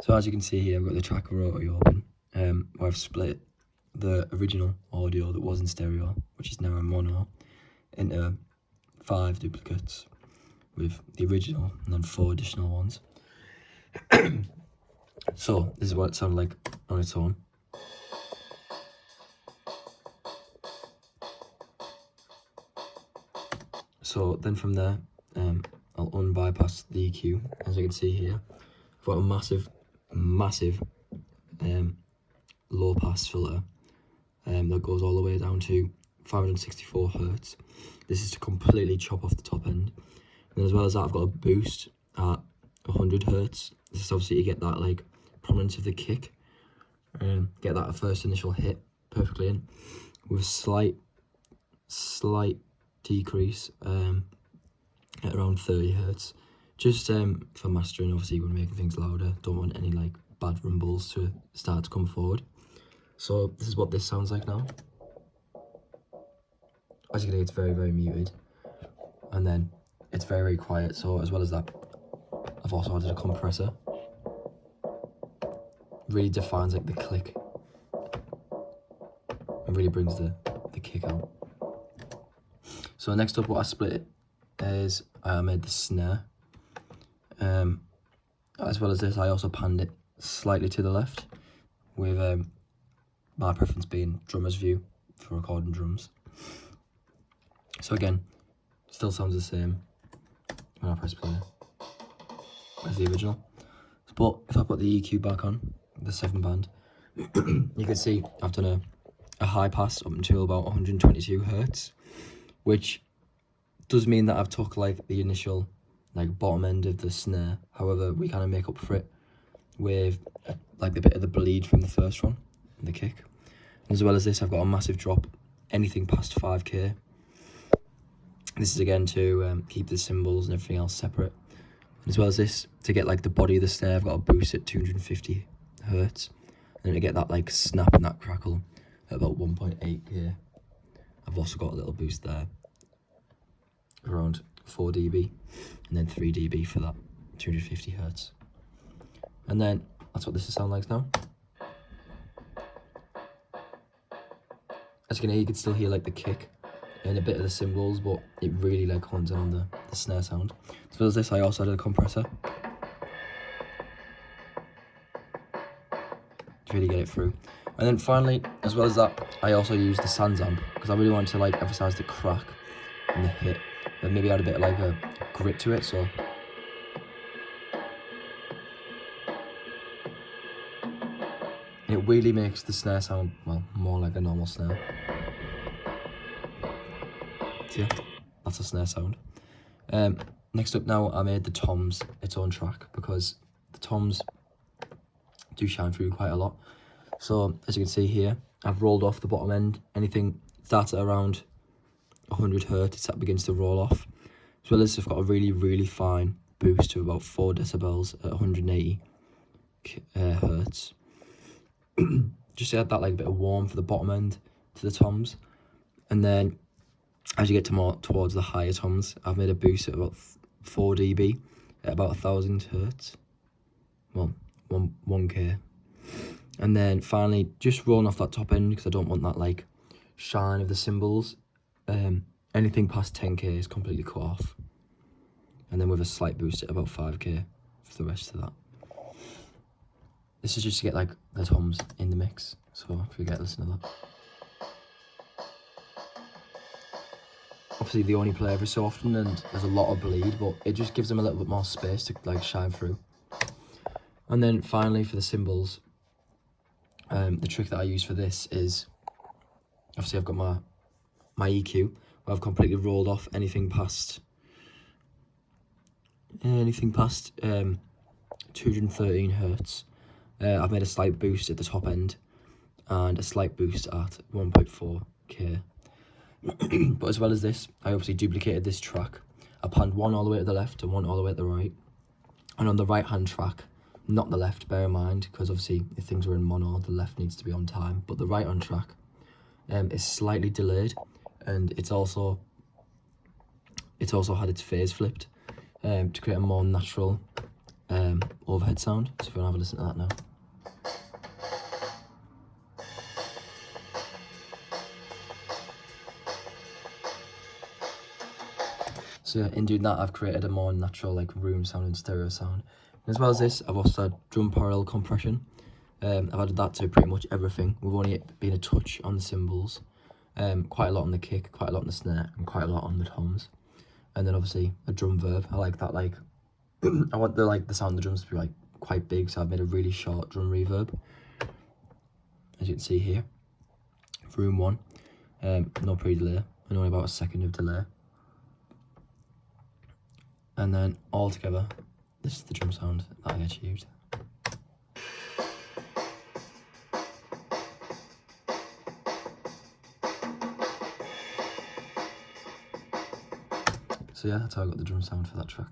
So as you can see here, I've got the track rotary open, where I've split the original audio that was in stereo, which is now in mono, into 5 duplicates with the original and then 4 additional ones. So this is what it sounded like on its own. So then from there, I'll unbypass the EQ. As you can see here, I've got a massive low pass filter that goes all the way down to 564 hertz. This is to completely chop off the top end. And as well as that, I've got a boost at 100 hertz. This is obviously to get that like prominence of the kick, get that first initial hit perfectly in, with a slight decrease at around 30 hertz, just for mastering. Obviously when making things louder, don't want any like bad rumbles to start to come forward. So this is what this sounds like now. As you can hear, it's very muted, and then it's very quiet. So as well as that, I've also added a compressor. Really defines like the click and really brings the kick out. So next up, what I split is I made the snare. As well as this, I also panned it slightly to the left, with my preference being drummer's view for recording drums. So again, still sounds the same when I press play as the original. But if I put the EQ back on, the 7 band, you can see I've done a high pass up until about 122 hertz, which does mean that I've took like the initial like bottom end of the snare. However, we kind of make up for it with like the bit of the bleed from the first one, the kick. And as well as this, I've got a massive drop, anything past 5k. This is again to keep the cymbals and everything else separate. And as well as this, to get like the body of the snare, I've got a boost at 250 hertz, and then to get that like snap and that crackle at about 1.8k, I've also got a little boost there, around 4 dB, and then 3 dB for that 250 hertz. And then that's what this sounds like now. As you can hear, you can still hear like the kick and a bit of the cymbals, but it really like hones in on the snare sound. As well as this, I also added a compressor to really get it through. And then finally, as well as that, I also used the Sans amp because I really wanted to like emphasize the crack and the hit, and maybe add a bit of like a grit to it. So it really makes the snare sound, well, more like a normal snare. So yeah, that's a snare sound. Next up now, I made the toms its own track because the toms do shine through quite a lot. So as you can see here, I've rolled off the bottom end. Anything starts at around 100 hertz, that begins to roll off. As well as I've got a really fine boost to about 4 decibels at 180 hertz. Just to add that like bit of warmth for the bottom end to the toms. And then as you get to more towards the higher toms, I've made a boost at about 4 dB at about 1000 hertz. Well, 1k. And then finally, just rolling off that top end because I don't want that like shine of the cymbals. Anything past 10k is completely cut off. And then with a slight boost at about 5k for the rest of that. This is just to get like the toms in the mix. So if you get to listen to that. Obviously they only play every so often and there's a lot of bleed, but it just gives them a little bit more space to like shine through. And then finally for the cymbals, the trick that I use for this is, obviously I've got my EQ, where I've completely rolled off anything past 213 hertz. I've made a slight boost at the top end and a slight boost at 1.4k. But as well as this, I obviously duplicated this track. I panned one all the way to the left and one all the way to the right. And on the right hand track, not the left, bear in mind, because obviously if things were in mono, the left needs to be on time. But the right hand track is slightly delayed, and it's also had its phase flipped to create a more natural overhead sound. So if you want to have a listen to that now. So yeah, in doing that, I've created a more natural like room sound and stereo sound. And as well as this, I've also had drum parallel compression. I've added that to pretty much everything. We've only been a touch on the cymbals, quite a lot on the kick, quite a lot on the snare, and quite a lot on the toms. And then obviously a drum verb. I like that, like I want the sound of the drums to be like quite big, so I've made a really short drum reverb, as you can see here. For room 1, no pre-delay, and only about a second of delay. And then all together, this is the drum sound that I achieved. So yeah, that's how I got the drum sound for that track.